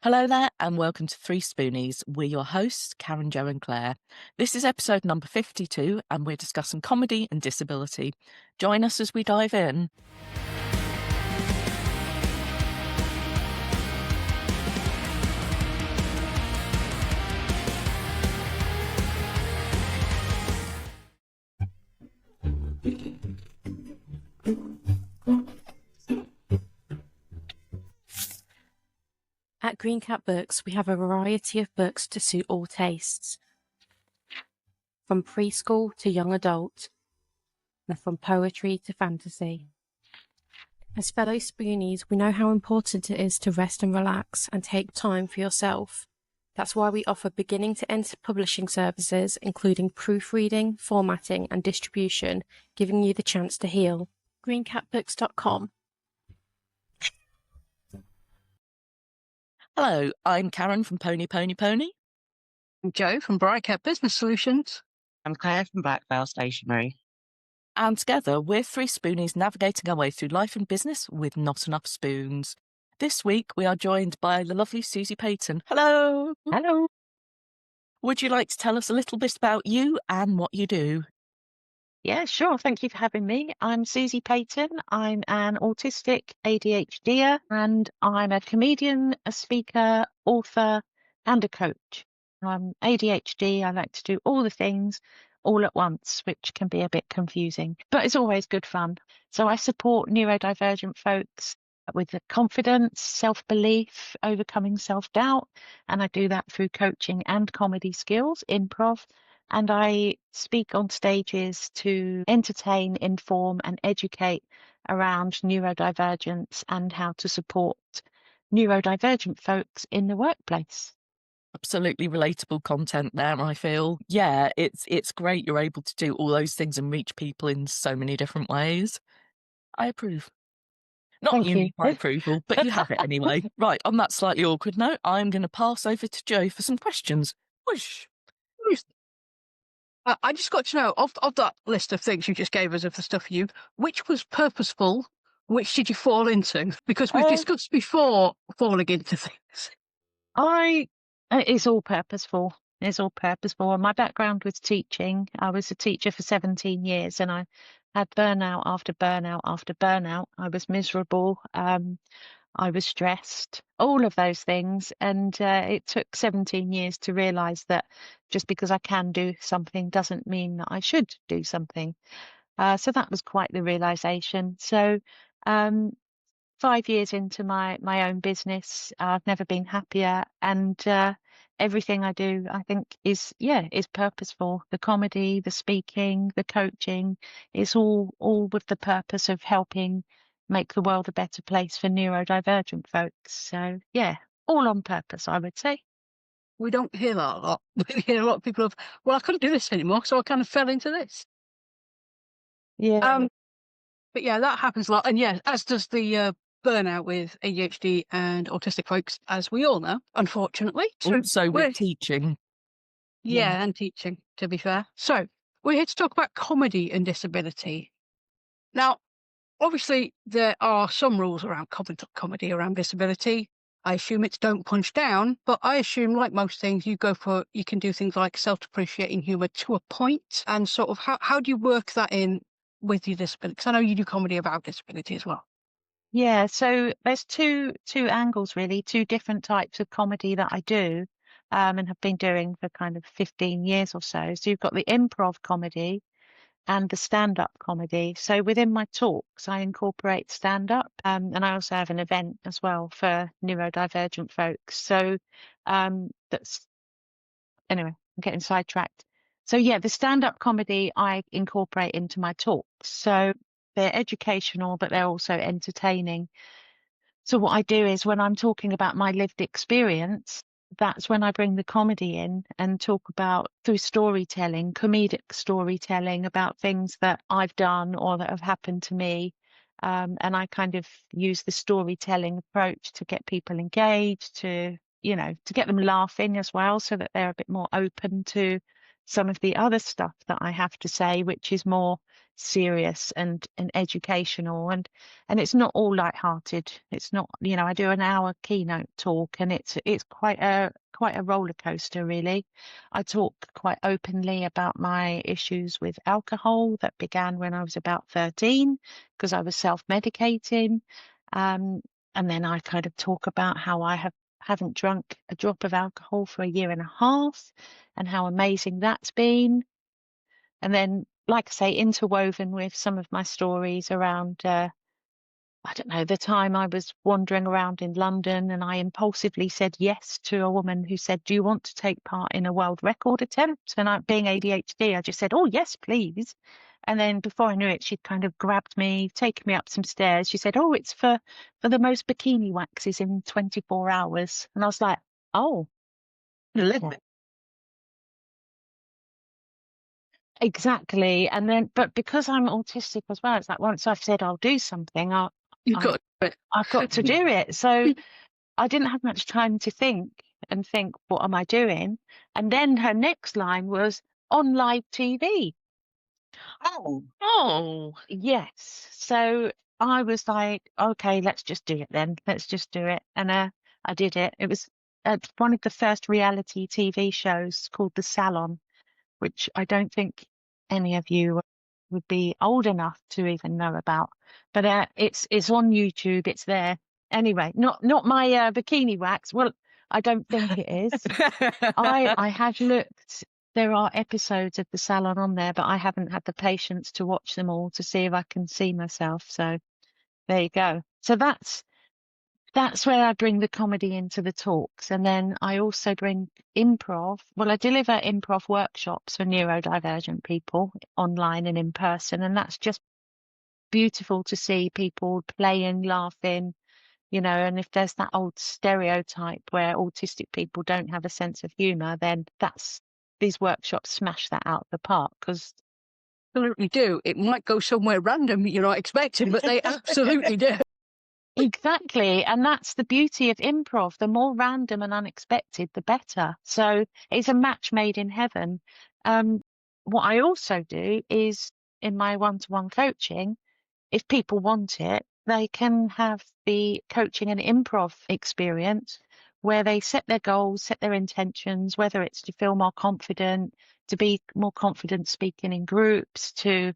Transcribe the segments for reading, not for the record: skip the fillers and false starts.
Hello there, and welcome to 3Spoonies. We're your hosts, Karen, Jo, and Claire. This is episode number 52, and we're discussing comedy and disability. Join us as we dive in. At Green Cat Books, we have a variety of books to suit all tastes, from preschool to young adult, and from poetry to fantasy. As fellow spoonies, we know how important it is to rest and relax and take time for yourself. That's why we offer beginning to end publishing services, including proofreading, formatting, and distribution, giving you the chance to heal. greencatbooks.com. Hello, I'm Karen from Pony. I'm Jo from Brightcat Business Solutions. I'm Claire from Blackvale Stationery. And together, we're 3Spoonies navigating our way through life and business with not enough spoons. This week, we are joined by the lovely Suzi Payton. Hello! Hello. Would you like to tell us a little bit about you and what you do? Yeah, sure. Thank you for having me. I'm Suzi Payton. I'm an autistic ADHDer, and I'm a comedian, a speaker, author, and a coach. I'm ADHD. I like to do all the things all at once, which can be a bit confusing, but it's always good fun. So I support neurodivergent folks with the confidence, self-belief, overcoming self-doubt, and I do that through coaching and comedy skills, improv. And I speak on stages to entertain, inform, and educate around neurodivergence and how to support neurodivergent folks in the workplace. Absolutely relatable content there, I feel. Yeah, it's great you're able to do all those things and reach people in so many different ways. I approve. Not Thank you you. need my approval, but you have it anyway. Right, on that slightly awkward note, I'm going to pass over to Jo for some questions. Whoosh. I just got to know, of that list of things you just gave us of the stuff you, which was purposeful, which did you fall into? Because we've discussed before falling into things. It's all purposeful. It's all purposeful. And my background was teaching. I was a teacher for 17 years and I had burnout after burnout after burnout. I was miserable. I was stressed, all of those things. And it took 17 years to realize that just because I can do something doesn't mean that I should do something. So that was quite the realization. So 5 years into my own business, I've never been happier. And everything I do, I think, is purposeful. The comedy, the speaking, the coaching, it's all with the purpose of helping make the world a better place for neurodivergent folks. So yeah, all on purpose, I would say. We don't hear that a lot. We hear a lot of people of, well, I couldn't do this anymore, so I kind of fell into this. Yeah. But yeah, that happens a lot. And yeah, as does the burnout with ADHD and autistic folks, as we all know, unfortunately. Also with teaching. Yeah, and teaching, to be fair. So we're here to talk about comedy and disability. Now, obviously, there are some rules around comedy around disability. I assume it's don't punch down, but I assume, like most things, you can do things like self-depreciating humour to a point, and sort of how do you work that in with your disability? Because I know you do comedy about disability as well. Yeah, so there's two angles really, two different types of comedy that I do, and have been doing for kind of 15 years or so. So you've got the improv comedy and the stand-up comedy. So within my talks, I incorporate stand-up, and I also have an event as well for neurodivergent folks. So that's anyway, I'm getting sidetracked. So yeah, the stand-up comedy I incorporate into my talks. So they're educational, but they're also entertaining. So what I do is when I'm talking about my lived experience, that's when I bring the comedy in and talk about through storytelling, comedic storytelling about things that I've done or that have happened to me. And I kind of use the storytelling approach to get people engaged, to get them laughing as well, so that they're a bit more open to some of the other stuff that I have to say, which is more serious and educational, and it's not all lighthearted. It's not, you know, I do an hour keynote talk, and it's quite a roller coaster, really. I talk quite openly about my issues with alcohol that began when I was about 13 because I was self-medicating. And then I kind of talk about how I haven't drunk a drop of alcohol for a year and a half and how amazing that's been. And then, like I say, interwoven with some of my stories around, I don't know, the time I was wandering around in London and I impulsively said yes to a woman who said, "Do you want to take part in a world record attempt?" And I, being ADHD, I just said, "Oh, yes, please." And then before I knew it, she'd kind of grabbed me, taken me up some stairs. She said, "Oh, it's for the most bikini waxes in 24 hours." And I was like, "Oh, A little bit. exactly." And then, but because I'm autistic as well, it's like once I've said I'll do something, You've got to do it. I've got to do it. So I didn't have much time to think, what am I doing? And then her next line was on live TV. Oh, Oh, Yes. So I was like, okay, let's just do it then. Let's just do it. And I did it. It was one of the first reality TV shows called The Salon, which I don't think any of you would be old enough to even know about. But it's on YouTube. It's there. Anyway, not my bikini wax. Well, I don't think it is. I have looked. There are episodes of The Salon on there, but I haven't had the patience to watch them all to see if I can see myself. So there you go. So that's where I bring the comedy into the talks. And then I also bring improv. Well, I deliver improv workshops for neurodivergent people online and in person. And that's just beautiful to see people playing, laughing, you know. And if there's that old stereotype where autistic people don't have a sense of humor, then these workshops smash that out of the park because Absolutely do. It might go somewhere random you're not expecting, but they absolutely do. exactly. And that's the beauty of improv. The more random and unexpected, the better. So it's a match made in heaven. What I also do is in my one-to-one coaching, if people want it, they can have the coaching and improv experience where they set their goals, set their intentions, whether it's to feel more confident, to be more confident speaking in groups, to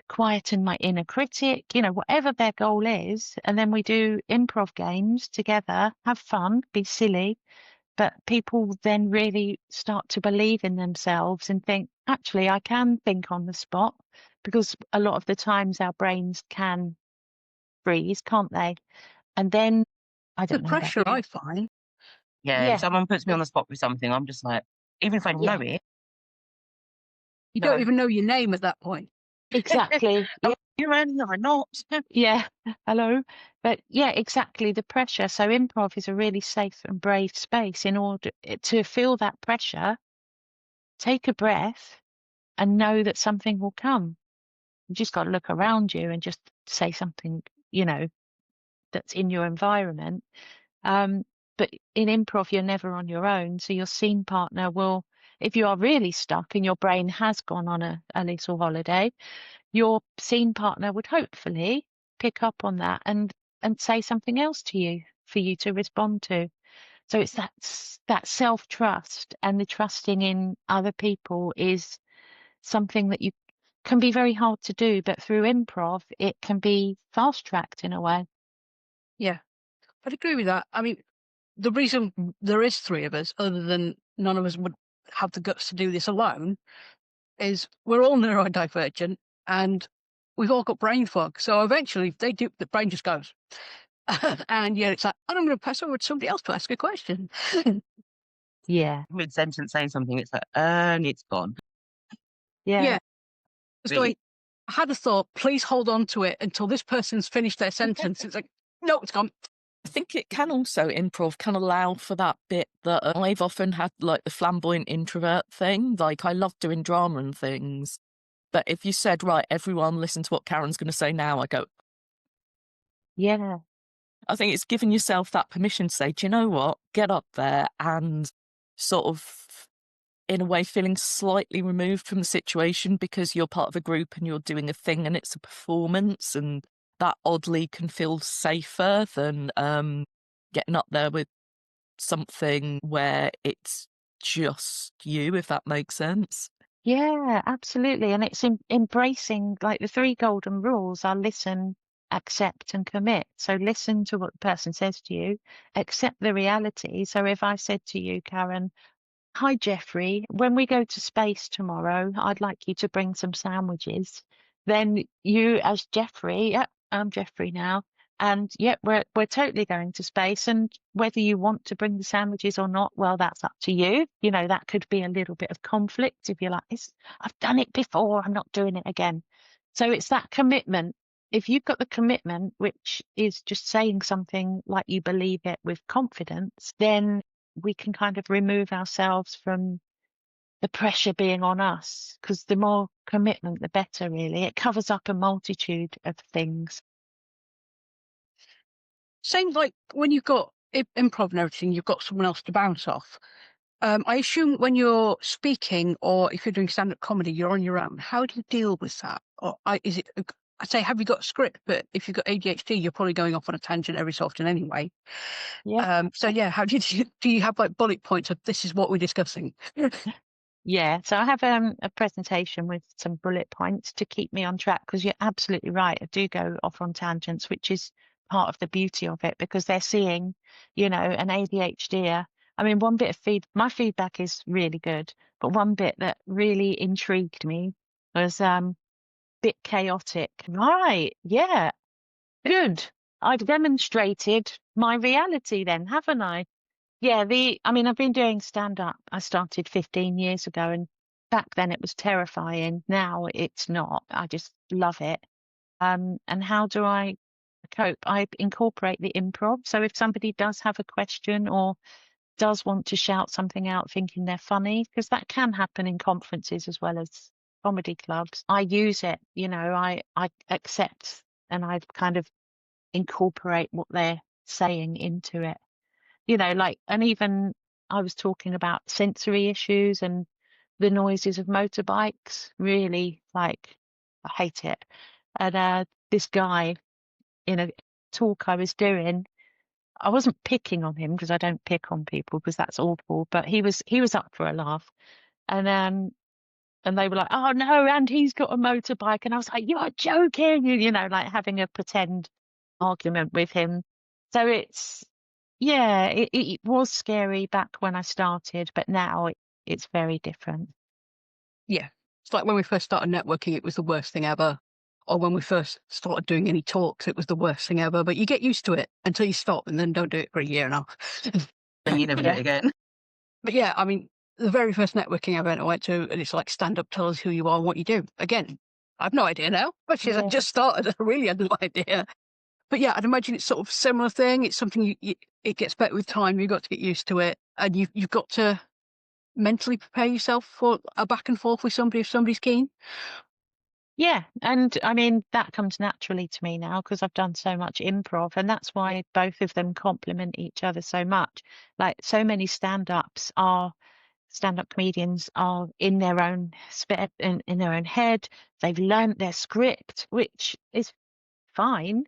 quieten my inner critic, you know, whatever their goal is. And then we do improv games together, have fun, be silly. But people then really start to believe in themselves and think, actually, I can think on the spot, because a lot of the times our brains can freeze, can't they? And then, I The don't know. pressure I find. yeah. Yeah. If someone puts me on the spot with something, I'm just like, even if I Yeah. know it, You No. don't even know your name at that point. Exactly. I'm human, am I not? Yeah. Hello. But yeah, exactly. The pressure. So improv is a really safe and brave space. In order to feel that pressure, take a breath and know that something will come. You just got to look around you and just say something, you know, that's in your environment. But in improv, you're never on your own. So your scene partner will, if you are really stuck and your brain has gone on a little holiday, your scene partner would hopefully pick up on that and say something else to you for you to respond to. So it's that self-trust, and the trusting in other people is something that you can be very hard to do, but through improv, it can be fast-tracked in a way. Yeah, I'd agree with that. I mean, the reason there is three of us, other than none of us would have the guts to do this alone, is we're all neurodivergent and we've all got brain fog. So eventually, if they do, the brain just goes. And yeah, it's like, and I'm going to pass over to somebody else to ask a question. Yeah. Mid-sentence saying something, it's like, and it's gone. Yeah. Yeah. It's Really? going, I had a thought, please hold on to it until this person's finished their sentence. It's like, no, it's gone. I think it can also, improv can allow for that bit that I've often had, like the flamboyant introvert thing. Like, I love doing drama and things. But if you said, right, everyone listen to what Karen's going to say now, I go, Yeah. I think it's giving yourself that permission to say, do you know what? Get up there and sort of in a way feeling slightly removed from the situation because you're part of a group and you're doing a thing and it's a performance, and that oddly can feel safer than getting up there with something where it's just you, if that makes sense. Yeah, absolutely. And it's embracing, like, the three golden rules are listen, accept, and commit. So listen to what the person says to you, accept the reality. So if I said to you, Karen, hi, Jeffrey, when we go to space tomorrow, I'd like you to bring some sandwiches. Then you, as Jeffrey, yep, I'm Jeffrey now. And yep, we're totally going to space. And whether you want to bring the sandwiches or not, well, that's up to you. You know, that could be a little bit of conflict if you're like, I've done it before, I'm not doing it again. So it's that commitment. If you've got the commitment, which is just saying something like you believe it with confidence, then we can kind of remove ourselves from the pressure being on us, because the more commitment, the better, really. It covers up a multitude of things. Same like when you've got improv and everything, you've got someone else to bounce off. I assume when you're speaking or if you're doing stand-up comedy, you're on your own. How do you deal with that? Or is it? I say, have you got a script? But if you've got ADHD, you're probably going off on a tangent every so often anyway. Yeah. So yeah, how do you have like bullet points of this is what we're discussing? Yeah, so I have a presentation with some bullet points to keep me on track, because you're absolutely right. I do go off on tangents, which is part of the beauty of it, because they're seeing, you know, an ADHD. I mean, one bit of my feedback is really good, but one bit that really intrigued me was bit chaotic. Right, yeah, good. I've demonstrated my reality then, haven't I? Yeah, I mean, I've been doing stand up. I started 15 years ago, and back then it was terrifying. Now it's not. I just love it. And how do I cope? I incorporate the improv. So if somebody does have a question or does want to shout something out thinking they're funny, because that can happen in conferences as well as comedy clubs, I use it. You know, I accept and I kind of incorporate what they're saying into it. You know, like, and even I was talking about sensory issues and the noises of motorbikes. Really, like, I hate it. And this guy, in a talk I was doing, I wasn't picking on him because I don't pick on people because that's awful, but he was up for a laugh. And they were like, oh no, and he's got a motorbike. And I was like, you're joking, you know, like having a pretend argument with him. So yeah, it was scary back when I started, but now it's very different. Yeah, it's like when we first started networking, it was the worst thing ever. Or when we first started doing any talks, it was the worst thing ever. But you get used to it until you stop and then don't do it for a year and a half. Then you never do it again. But yeah, I mean, the very first networking event I went to, and it's like stand up, tell us who you are and what you do. Again, I've no idea now, but since I Yeah. just started, I really had no idea. But yeah, I'd imagine it's sort of similar thing. It's something it gets better with time. You've got to get used to it, and you've got to mentally prepare yourself for a back and forth with somebody if somebody's keen. Yeah, and I mean, that comes naturally to me now because I've done so much improv, and that's why both of them complement each other so much. Like, so many stand-up comedians are in their own in their own head. They've learnt their script, which is fine,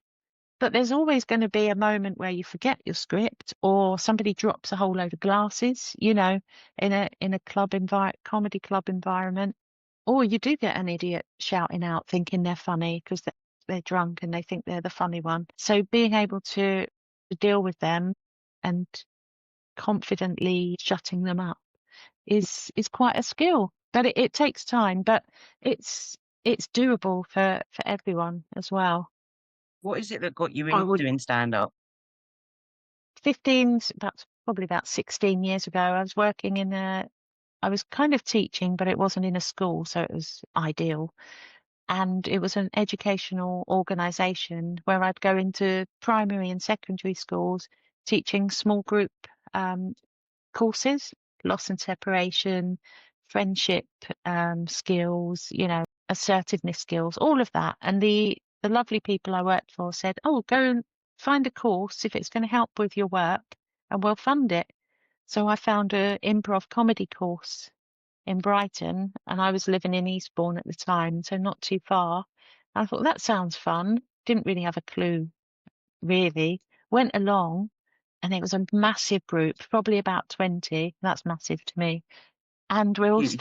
but there's always going to be a moment where you forget your script or somebody drops a whole load of glasses, you know, in a comedy club environment. Or you do get an idiot shouting out thinking they're funny because they're drunk and they think they're the funny one. So being able to deal with them and confidently shutting them up is quite a skill. But it takes time, but it's doable for everyone as well. What is it that got you I into would, doing stand-up? That's probably about 16 years ago. I was kind of teaching, but it wasn't in a school, so it was ideal. And it was an educational organisation where I'd go into primary and secondary schools teaching small group courses, loss and separation, friendship skills, you know, assertiveness skills, all of that. And the lovely people I worked for said, oh, go and find a course if it's going to help with your work and we'll fund it. So I found an improv comedy course in Brighton, and I was living in Eastbourne at the time, so not too far. I thought, that sounds fun. Didn't really have a clue, really. Went along, and it was a massive group, probably about 20. That's massive to me. And we're all Huge.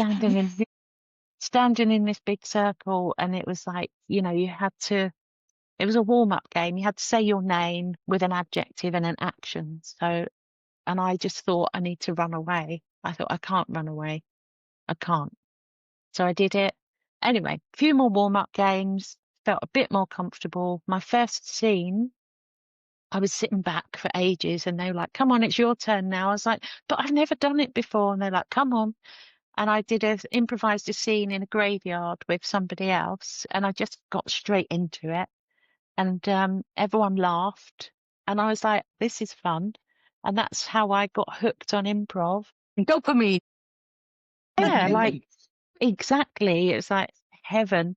standing in this big circle, and it was like, you know, it was a warm-up game. You had to say your name with an adjective and an action. So, and I just thought, I need to run away. I thought, I can't run away. I can't. So I did it. Anyway, a few more warm-up games, felt a bit more comfortable. My first scene, I was sitting back for ages, and they were like, come on, it's your turn now. I was like, but I've never done it before. And they're like, come on. And I improvised a scene in a graveyard with somebody else, and I just got straight into it. And everyone laughed, and I was like, this is fun. And that's how I got hooked on improv. Dopamine. Yeah, like, exactly. It was like heaven.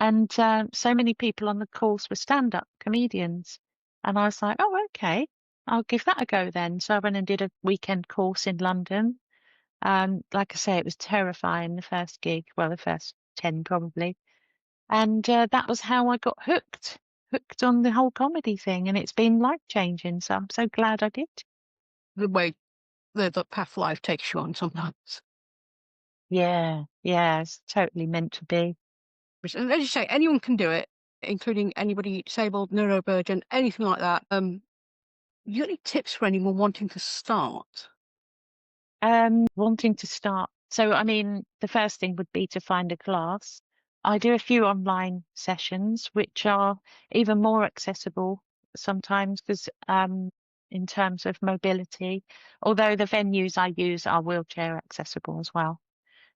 And so many people on the course were stand-up comedians. And I was like, oh, okay, I'll give that a go then. So I went and did a weekend course in London. Like I say, it was terrifying, the first gig. Well, the first 10 probably. And that was how I got hooked on the whole comedy thing. And it's been life-changing. So I'm so glad I did. The way the path life takes you on sometimes. Yeah, it's totally meant to be. And as you say, anyone can do it, including anybody disabled, neurodivergent, anything like that. You got any tips for anyone wanting to start? Wanting to start. So, I mean, the first thing would be to find a class. I do a few online sessions, which are even more accessible sometimes because in terms of mobility, although the venues I use are wheelchair accessible as well.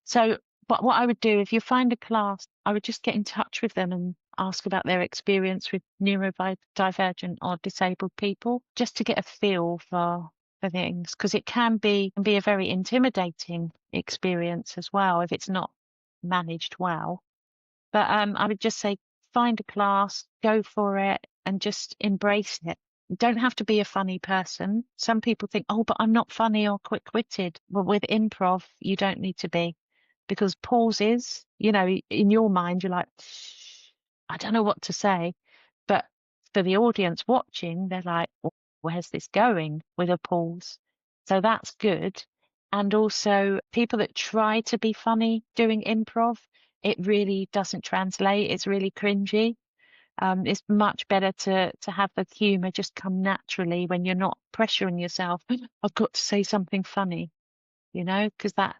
So, but what I would do, if you find a class, I would just get in touch with them and ask about their experience with neurodivergent or disabled people, just to get a feel for things, because it can be a very intimidating experience as well if it's not managed well. But I would just say, find a class, go for it, and just embrace it. You don't have to be a funny person. Some people think, oh, but I'm not funny or quick-witted. Well, with improv, you don't need to be, because pauses, you know, in your mind, you're like, I don't know what to say. But for the audience watching, they're like, where's this going, with a pause? So that's good. And also, people that try to be funny doing improv, it really doesn't translate. It's really cringy. It's much better to have the humour just come naturally when you're not pressuring yourself. I've got to say something funny, you know, because that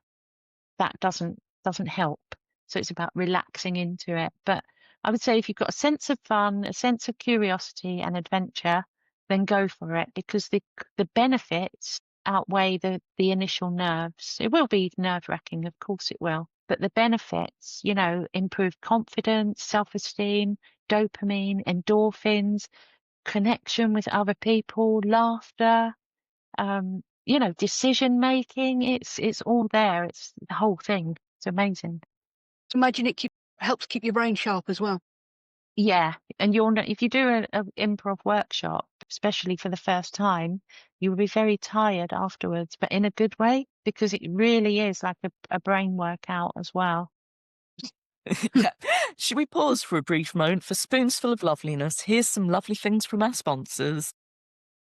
doesn't help. So it's about relaxing into it. But I would say if you've got a sense of fun, a sense of curiosity and adventure, then go for it, because the benefits outweigh the initial nerves. It will be nerve-wracking, of course it will, but the benefits, you know, improve confidence, self-esteem, dopamine, endorphins, connection with other people, laughter, you know, decision making. It's all there. It's the whole thing. It's amazing. Imagine it helps keep your brain sharp as well. Yeah, and if you do an improv workshop, especially for the first time, you will be very tired afterwards, but in a good way, because it really is like a brain workout as well. Yeah. Should we pause for a brief moment for Spoonsful of Loveliness? Here's some lovely things from our sponsors.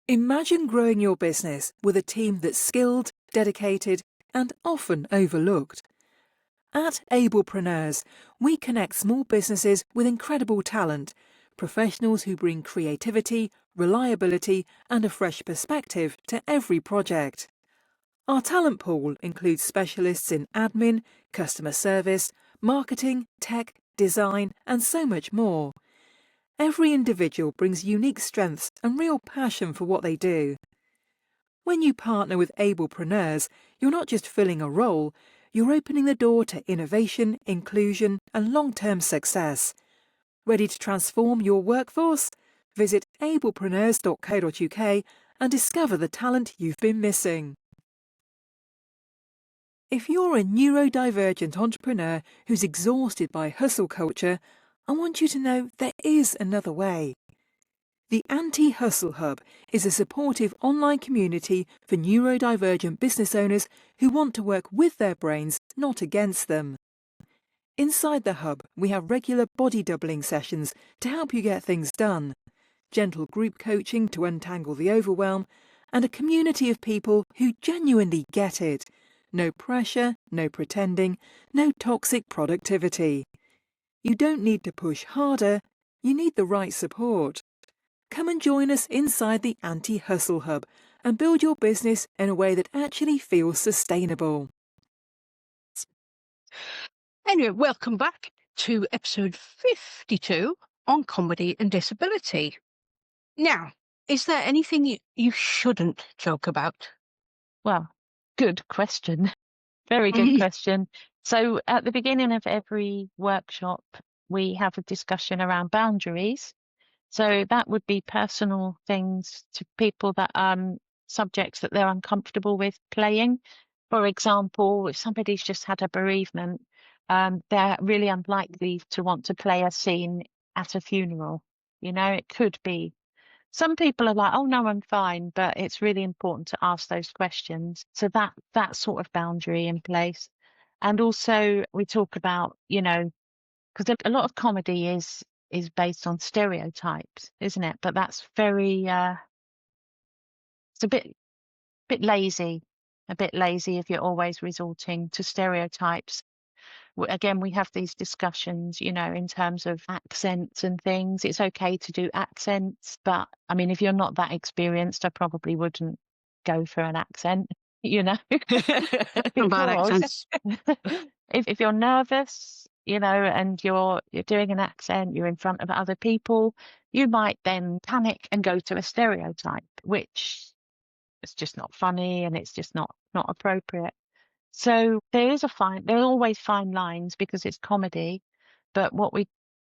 Imagine growing your business with a team that's skilled, dedicated, and often overlooked. At Ablepreneurs, we connect small businesses with incredible talent, professionals who bring creativity, reliability, and a fresh perspective to every project. Our talent pool includes specialists in admin, customer service, marketing, tech, design, and so much more. Every individual brings unique strengths and real passion for what they do. When you partner with Ablepreneurs, you're not just filling a role, you're opening the door to innovation, inclusion, and long-term success. Ready to transform your workforce? Visit ablepreneurs.co.uk and discover the talent you've been missing. If you're a neurodivergent entrepreneur who's exhausted by hustle culture, I want you to know there is another way. The Anti-Hustle Hub is a supportive online community for neurodivergent business owners who want to work with their brains, not against them. Inside the hub, we have regular body doubling sessions to help you get things done, gentle group coaching to untangle the overwhelm, and a community of people who genuinely get it. No pressure, no pretending, no toxic productivity. You don't need to push harder, you need the right support. Come and join us inside the Anti-Hustle Hub and build your business in a way that actually feels sustainable. Anyway, welcome back to episode 52 on comedy and disability. Now, is there anything you shouldn't joke about? Well, good question. Very good question. So at the beginning of every workshop, we have a discussion around boundaries. So that would be personal things to people that subjects that they're uncomfortable with playing. For example, if somebody's just had a bereavement, they're really unlikely to want to play a scene at a funeral. You know, it could be. Some people are like, oh no, I'm fine, but it's really important to ask those questions. So that sort of boundary in place. And also we talk about, you know, because a lot of comedy is based on stereotypes, isn't it? But that's very it's a bit lazy, if you're always resorting to stereotypes. Again, we have these discussions, you know, in terms of accents and things. It's okay to do accents, but I mean, if you're not that experienced, I probably wouldn't go for an accent, you know. Bad accents. if you're nervous, you know, and you're doing an accent, you're in front of other people, you might then panic and go to a stereotype, which is just not funny and it's just not appropriate. So there are always fine lines because it's comedy, but what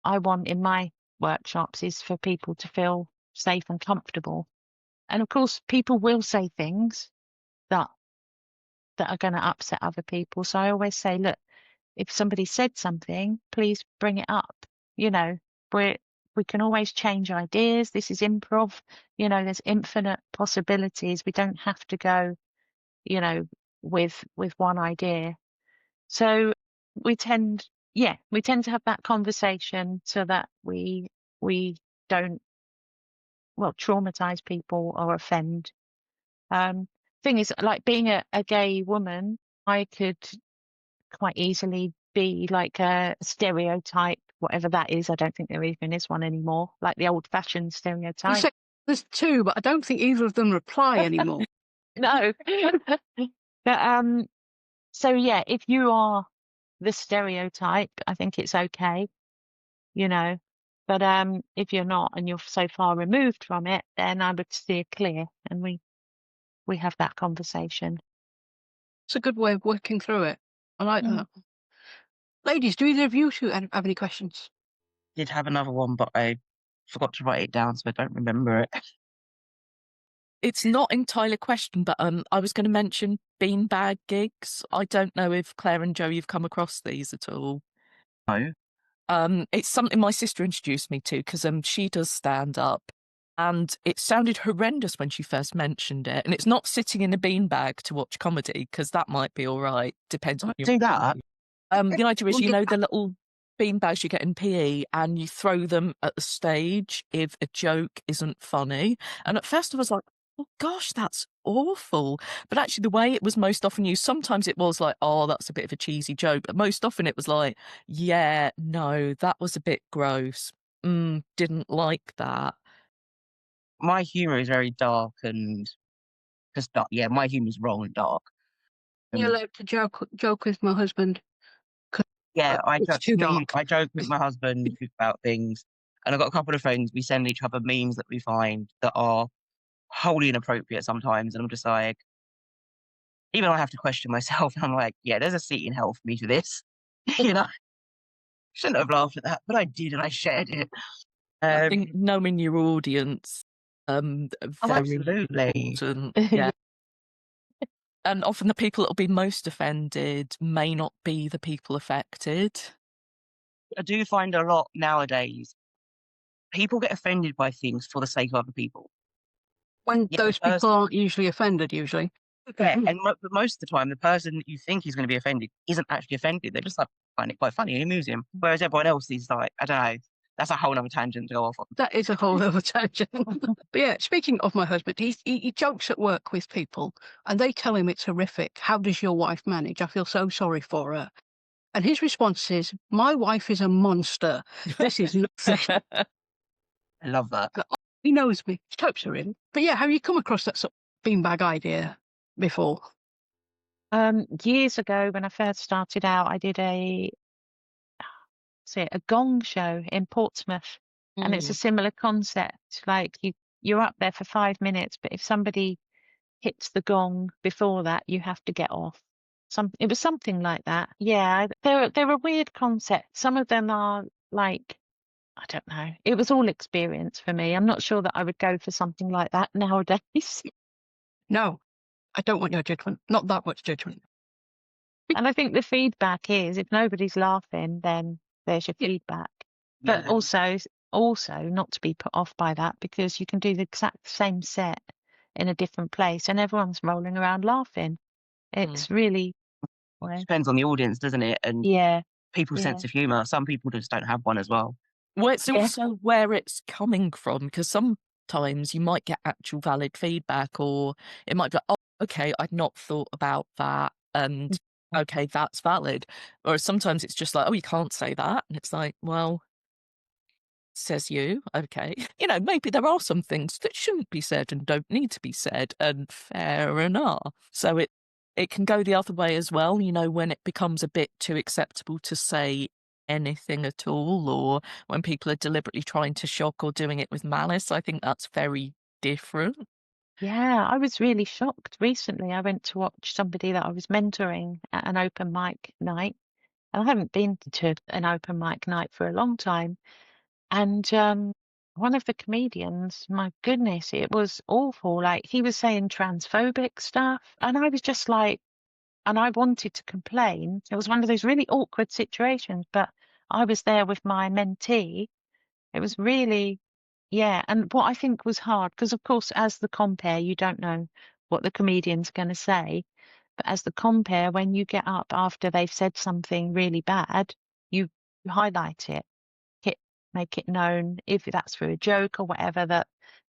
I want in my workshops is for people to feel safe and comfortable. And of course, people will say things that are going to upset other people. So I always say, look, if somebody said something, please bring it up. You know, we can always change ideas. This is improv. You know, there's infinite possibilities. We don't have to go, you know, with one idea. So we tend to have that conversation so that we don't, well, traumatize people or offend. Thing is, like being a gay woman, I could quite easily be like a stereotype, whatever that is. I don't think there even is one anymore, like the old-fashioned stereotype. There's two, but I don't think either of them reply anymore. No. But so yeah, if you are the stereotype, I think it's okay, you know. But if you're not and you're so far removed from it, then I would steer clear, and we have that conversation. It's a good way of working through it. I like that. Ladies, do either of you two have any questions? Did have another one, but I forgot to write it down, so I don't remember it. It's not entirely a question, but I was going to mention beanbag gigs. I don't know if Claire and Joe, you've come across these at all. No. It's something my sister introduced me to because she does stand up, and it sounded horrendous when she first mentioned it. And it's not sitting in a beanbag to watch comedy because that might be all right, depends on your. Do that. The idea is, you know, the little beanbags you get in PE, and you throw them at the stage if a joke isn't funny. And at first I was like, oh gosh, that's awful. But actually the way it was most often used, sometimes it was like, oh, that's a bit of a cheesy joke. But most often it was like, yeah, no, that was a bit gross. Didn't like that. My humour is very dark and just dark. Yeah, my humour's wrong and dark. You're allowed to joke with my husband. Yeah, I It's too dark. I joke with my husband about things, and I've got a couple of friends. We send each other memes that we find that are wholly inappropriate sometimes, and I'm just like, even I have to question myself. I'm like, yeah, there's a seat in hell for me for this. You know, shouldn't have laughed at that, but I did, and I shared it. I think knowing your audience, very absolutely important. Yeah. And often the people that will be most offended may not be the people affected. I do find a lot nowadays, people get offended by things for the sake of other people. When Yeah, those people aren't usually offended, usually. yeah, and but most of the time, the person that you think is going to be offended isn't actually offended. They're just like find it quite funny and it amoves him. Whereas everyone else is like, I don't know. That's a whole other tangent to go off on. That is a whole other tangent. But yeah, speaking of my husband, he jokes at work with people and they tell him it's horrific. How does your wife manage? I feel so sorry for her. And his response is, my wife is a monster. This is nothing. I love that. He knows me. His types are in. But yeah, have you come across that sort of beanbag idea before? Years ago, when I first started out, I did a gong show in Portsmouth, and it's a similar concept. Like you're up there for 5 minutes, but if somebody hits the gong before that, you have to get off. It was something like that. Yeah, they're a weird concept. Some of them are like, I don't know. It was all experience for me. I'm not sure that I would go for something like that nowadays. No, I don't want your judgment. Not that much judgment. And I think the feedback is, if nobody's laughing, then there's your feedback. But Yeah. also not to be put off by that, because you can do the exact same set in a different place and everyone's rolling around laughing. It's really It depends on the audience, doesn't it? And yeah. people's sense of humour. Some people just don't have one as well. Well, it's Yeah. also where it's coming from, because sometimes you might get actual valid feedback, or it might be like, oh, okay, I'd not thought about that, and okay, that's valid. Or sometimes it's just like, oh, you can't say that. And it's like, well, says you, okay. You know, maybe there are some things that shouldn't be said and don't need to be said, and fair enough. So it can go the other way as well, you know, when it becomes a bit too acceptable to say anything at all, or when people are deliberately trying to shock or doing it with malice. I think that's very different. Yeah, I was really shocked recently. I went to watch somebody that I was mentoring at an open mic night. And I haven't been to an open mic night for a long time. And one of the comedians, my goodness, it was awful. Like, he was saying transphobic stuff. And I was just like, and I wanted to complain. It was one of those really awkward situations, but I was there with my mentee. It was really, yeah. And what I think was hard, because of course, as the compere, you don't know what the comedian's going to say. But as the compere, when you get up after they've said something really bad, you highlight it, make it known, if that's for a joke or whatever, that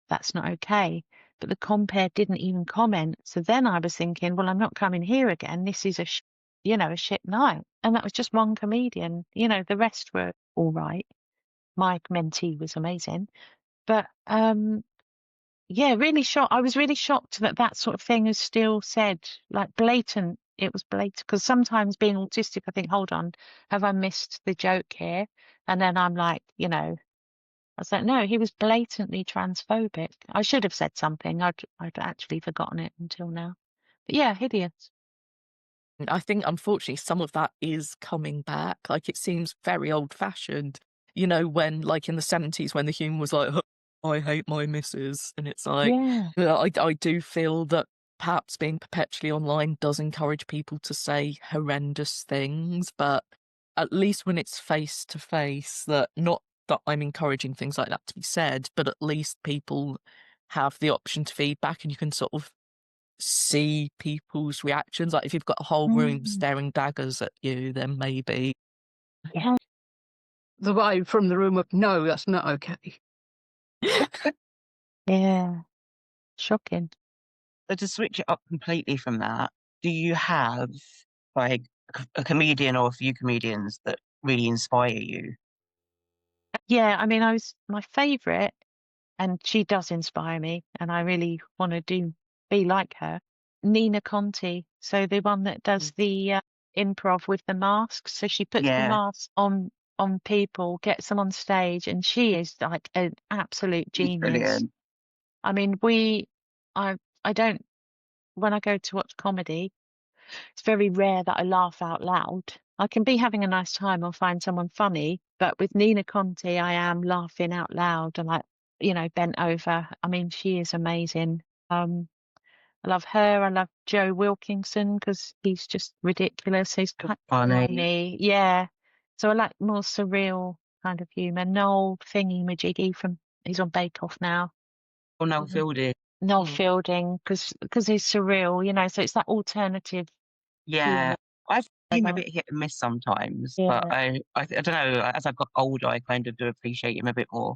that's not okay. But the compere didn't even comment. So then I was thinking, well, I'm not coming here again. This is a shit night. And that was just one comedian. You know, the rest were all right. My mentee was amazing. But yeah, really shocked. I was really shocked that that sort of thing is still said, like blatant. It was blatant, because sometimes being autistic, I think, hold on, have I missed the joke here? And then I'm like, you know, I was like, no, he was blatantly transphobic. I should have said something. I'd actually forgotten it until now. But yeah, hideous. I think, unfortunately, some of that is coming back. Like, it seems very old-fashioned. You know, when, like, in the 70s, when the humour was like, I hate my missus. And it's like, Yeah. I do feel that perhaps being perpetually online does encourage people to say horrendous things, but at least when it's face-to-face, that not that I'm encouraging things like that to be said, but at least people have the option to feedback, and you can sort of see people's reactions. Like, if you've got a whole room staring daggers at you, then maybe. Yeah. The vibe from the room of, no, that's not okay. Yeah. Shocking. So to switch it up completely from that, do you have like a comedian or a few comedians that really inspire you? Yeah, I mean, my favourite, and she does inspire me, and I really want to be like her. Nina Conti, so the one that does the improv with the masks. So she puts the mask on people, gets them on stage, and she is like an absolute genius. Brilliant. I mean, I don't, when I go to watch comedy, it's very rare that I laugh out loud. I can be having a nice time or find someone funny, but with Nina Conti, I am laughing out loud and, like, you know, bent over. I mean, she is amazing. I love her. I love Joe Wilkinson because he's just ridiculous. He's quite Funny. funny. Yeah. So I like more surreal kind of humour. Noel Thingy-Majiggy he's on Bake Off now. Or Noel Fielding. Noel Fielding, because he's surreal, you know, so it's that alternative. Yeah. I've I seen him a love- bit hit and miss sometimes, Yeah. but I don't know, as I've got older, I kind of do appreciate him a bit more.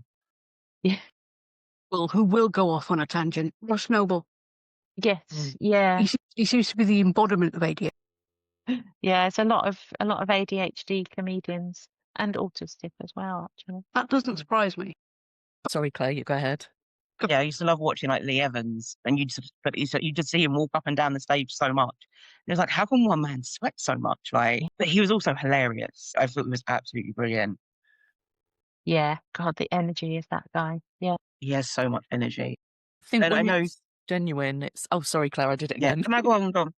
Yeah. Well, who will go off on a tangent? Ross Noble. Yes. Yeah. He seems to be the embodiment of ADHD. Yeah. It's a lot of ADHD comedians and autistic as well, actually. That doesn't surprise me. Sorry, Claire, you go ahead. Yeah, I used to love watching like Lee Evans, and you just see him walk up and down the stage so much. It was like, how can one man sweat so much? Like, but he was also hilarious. I thought he was absolutely brilliant. Yeah. God, the energy of that guy. Yeah. He has so much energy. I think And I when know, it's genuine, it's... Oh, sorry, Claire, I did it yeah. again. No, go on, go on.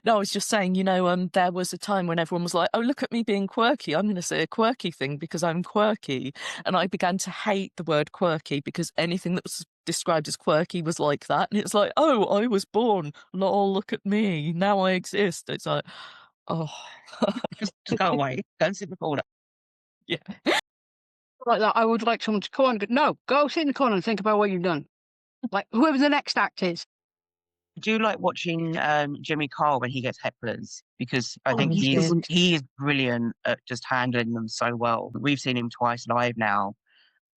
No, I was just saying, you know, there was a time when everyone was like, oh, look at me being quirky. I'm going to say a quirky thing because I'm quirky. And I began to hate the word quirky because anything that was described as quirky was like that. And it's like, oh, I was born. Lol, look at me. Now I exist. It's like, oh. Just go away. Go and sit in the corner. Yeah. Like that, I would like someone to come on and go, no, go sit in the corner and think about what you've done. Like, whoever the next act is. Do you like watching Jimmy Carr when he gets hecklers? Because I think he's good. he is brilliant at just handling them so well. We've seen him twice live now,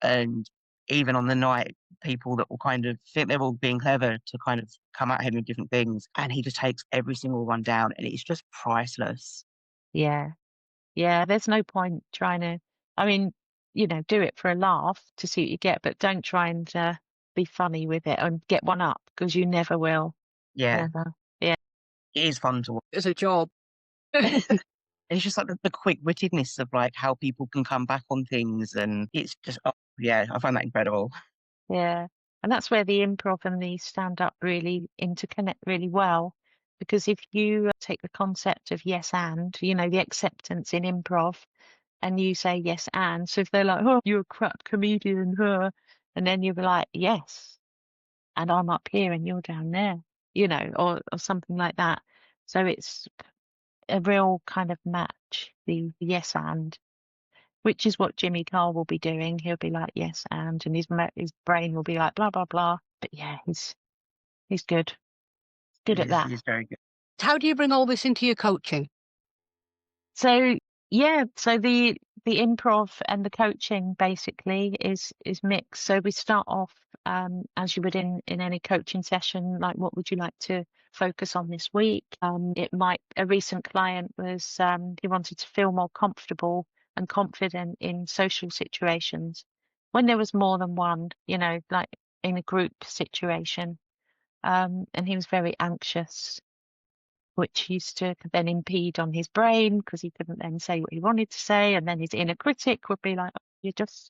and even on the night, people that will kind of think they're all being clever to kind of come at him with different things, and he just takes every single one down, and it's just priceless. Yeah. Yeah. There's no point trying to, I mean, you know, do it for a laugh to see what you get, but don't try and be funny with it and get one up because you never will. Yeah, Never. Yeah. it is fun to watch. It's a job. It's just like the quick-wittedness of like how people can come back on things, and it's just, oh, yeah, I find that incredible. Yeah. And that's where the improv and the stand up really interconnect really well. Because if you take the concept of yes and, you know, the acceptance in improv, and you say yes and, so if they're like, oh, you're a crap comedian, huh? And then you'll be like, yes, and I'm up here and you're down there, you know, or something like that. So it's a real kind of match, the yes and, which is what Jimmy Carr will be doing. He'll be like yes and his brain will be like blah blah blah. But yeah, he's good at that. He's very good. How do you bring all this into your coaching? So yeah, so the improv and the coaching basically is mixed. So we start off as you would in any coaching session, like what would you like to focus on this week? A recent client was he wanted to feel more comfortable and confident in social situations when there was more than one, you know, like in a group situation. And he was very anxious, which used to then impede on his brain because he couldn't then say what he wanted to say. And then his inner critic would be like, oh, you're just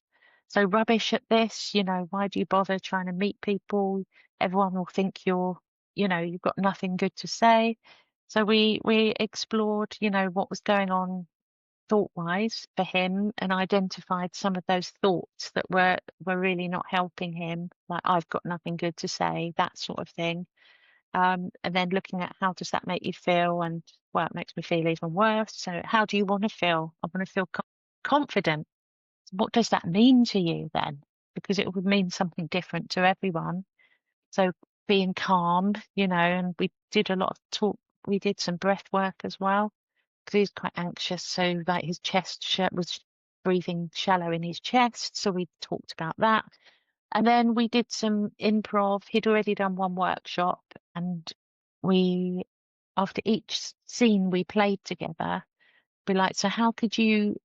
so rubbish at this. You know, why do you bother trying to meet people? Everyone will think you're, you know, you've got nothing good to say. So we explored, you know, what was going on thought-wise for him and identified some of those thoughts that were really not helping him, like I've got nothing good to say, that sort of thing. And then looking at how does that make you feel, and well, it makes me feel even worse. So how do you want to feel? I want to feel confident. What does that mean to you then? Because it would mean something different to everyone. So being calm, you know, and we did a lot of talk. We did some breath work as well because he's quite anxious. So like his chest was breathing shallow in his chest. So we talked about that. And then we did some improv. He'd already done one workshop, and we, after each scene we played together, be like, so how could you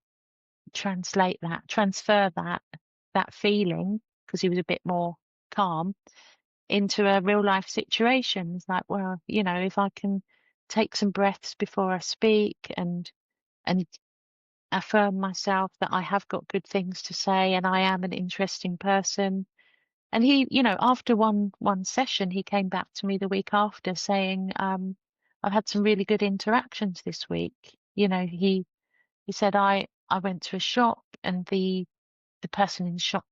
transfer that feeling, because he was a bit more calm, into a real life situation? It's like, well, you know, if I can take some breaths before I speak and affirm myself that I have got good things to say and I am an interesting person. And he, you know, after one session, he came back to me the week after saying, I've had some really good interactions this week. You know, he said, I went to a shop and the person in the shop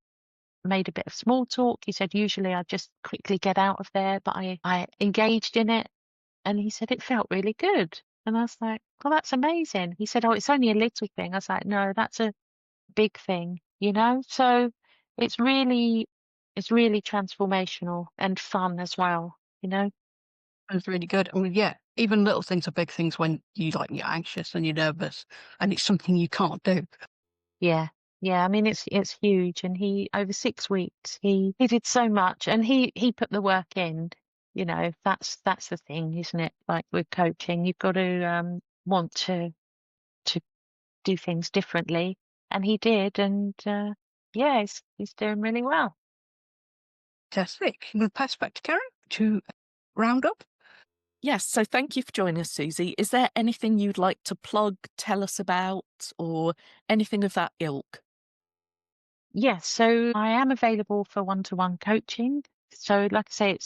made a bit of small talk. He said, usually I just quickly get out of there, but I engaged in it. And he said, it felt really good. And I was like, well, that's amazing. He said, oh, it's only a little thing. I was like, no, that's a big thing, you know? So it's really transformational and fun as well, you know? It's really good. I mean, yeah, even little things are big things when you're anxious and you're nervous and it's something you can't do. Yeah. Yeah, I mean it's huge, and he over 6 weeks he did so much, and he put the work in. You know, that's the thing, isn't it? Like with coaching, you've got to want to do things differently, and he did, and yeah, he's doing really well. Fantastic. I'm going to pass back to Karen to round up. Yes, so thank you for joining us, Suzi. Is there anything you'd like to plug, tell us about, or anything of that ilk? Yes, so I am available for one-to-one coaching. So like I say,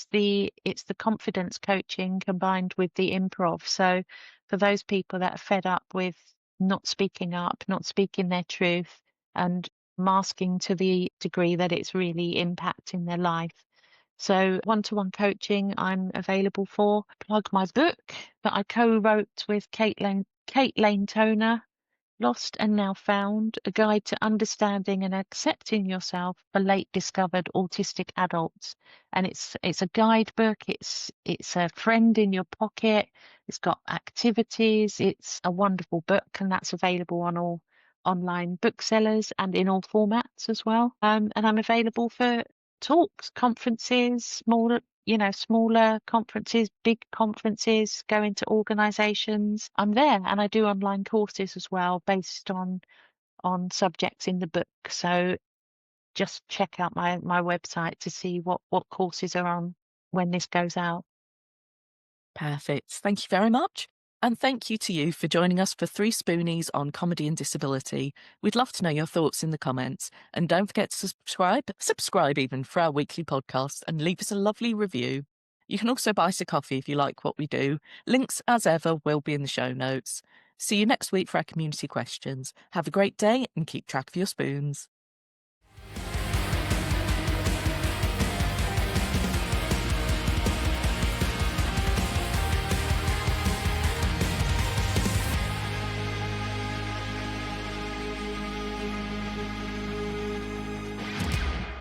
it's the confidence coaching combined with the improv. So for those people that are fed up with not speaking up, not speaking their truth, and masking to the degree that it's really impacting their life. So one-to-one coaching I'm available for. Plug my book that I co-wrote with Kate Lane Toner, Lost and Now Found, A Guide to Understanding and Accepting Yourself for Late Discovered Autistic Adults. And it's a guidebook, it's a friend in your pocket, it's got activities, it's a wonderful book, and that's available on all online booksellers and in all formats as well. And I'm available for talks, conferences, smaller conferences, big conferences, going to organizations. I'm there, and I do online courses as well based on subjects in the book. So just check out my website to see what courses are on when this goes out. Perfect. Thank you very much. And thank you to you for joining us for 3Spoonies on comedy and disability. We'd love to know your thoughts in the comments. And don't forget to subscribe even for our weekly podcast, and leave us a lovely review. You can also buy us a coffee if you like what we do. Links, as ever, will be in the show notes. See you next week for our community questions. Have a great day and keep track of your spoons.